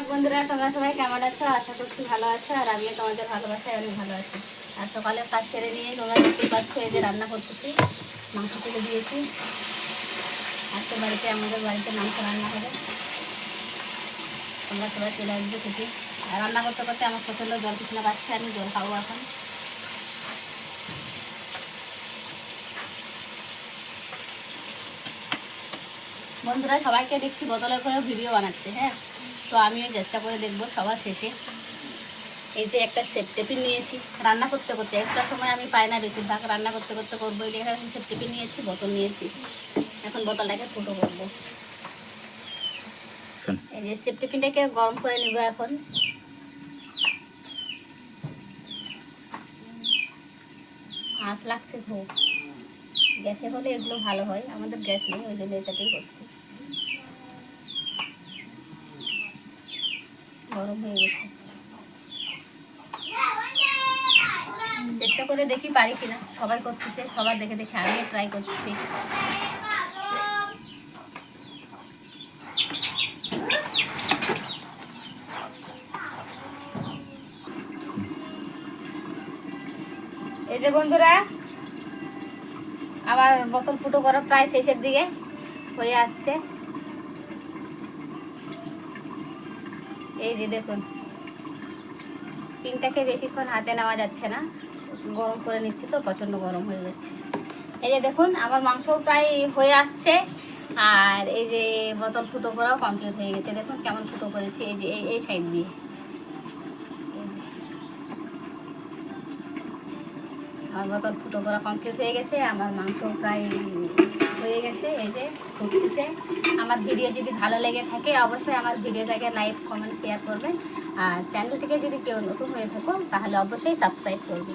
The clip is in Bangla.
বন্ধুরা, তোমরা সবাই কেমন আছো? আশা করছি ভালো আছো, আর আমিও তোমাদের ভালোবাসায় অনেক ভালো আছি। আর সকালে কাজ সেরে নিয়ে তোমরা দেখতে পাচ্ছ এই যে রান্না করতেছি, মাংস তুলে দিয়েছি। আজকে আমাদের বাড়িতে মাংস রান্না হবে, তোমরা সবাই চলে আসবে খেতে। আর রান্না করতে করতে আমার প্রচণ্ড জল তৃষ্ণা পাচ্ছে, আমি জল খাবো এখন। বন্ধুরা, সবাইকে দেখছি বোতলে করে ভিডিও বানাচ্ছে, হ্যাঁ, তো আমিও চেষ্টা করে দেখবো সবার শেষে। এই যে একটা সেফ টিফিন নিয়েছি রান্না করতে করতে, এক্সট্রা সময় আমি পাই না বেশিরভাগ, রান্না করতে করতে করবো। এই এখানে সেফ টিফিন নিয়েছি, বোতল নিয়েছি, এখন বোতলটাকে ফুটো করবো। এই যে সেফ টিফিনটাকে গরম করে নিব এখন। আঁচ লাগছে খুব, গ্যাসে হলে এগুলো ভালো হয়, আমাদের গ্যাস নেই, ওই জন্য এটাতেই করছি। গরম হয়ে গেছে, চেষ্টা করে দেখি পারি কিনা। সবাই করতেছে, সবার দেখে দেখে আমিও ট্রাই করতেছি। এই যে বন্ধুরা, আমার বোতল ফুটো করা প্রায় শেষের দিকে হয়ে আসছে। এই যে দেখুন, পিনটাকে বেশিক্ষণ হাতে নেওয়া যাচ্ছে না, গরম করে নিচ্ছি তো, প্রচণ্ড গরম হয়ে যাচ্ছে। এই যে দেখুন, আমার মাংস প্রায় হয়ে আসছে, আর এই যে বোতল ফুটো করাও কমপ্লিট হয়ে গেছে। দেখুন কেমন ফুটো করেছি, এই যে এই সাইড দিয়ে। আমার বোতল ফুটো করা কমপ্লিট হয়ে গেছে, আমার মাংস প্রায় হয়ে গেছে। এই যে ফুটতেছে। আমার ভিডিও যদি ভালো লেগে থাকে অবশ্যই আমার ভিডিওটাকে লাইক কমেন্ট শেয়ার করবেন, আর চ্যানেল থেকে যদি কেউ নতুন হয়ে থাকো তাহলে অবশ্যই সাবস্ক্রাইব করবে।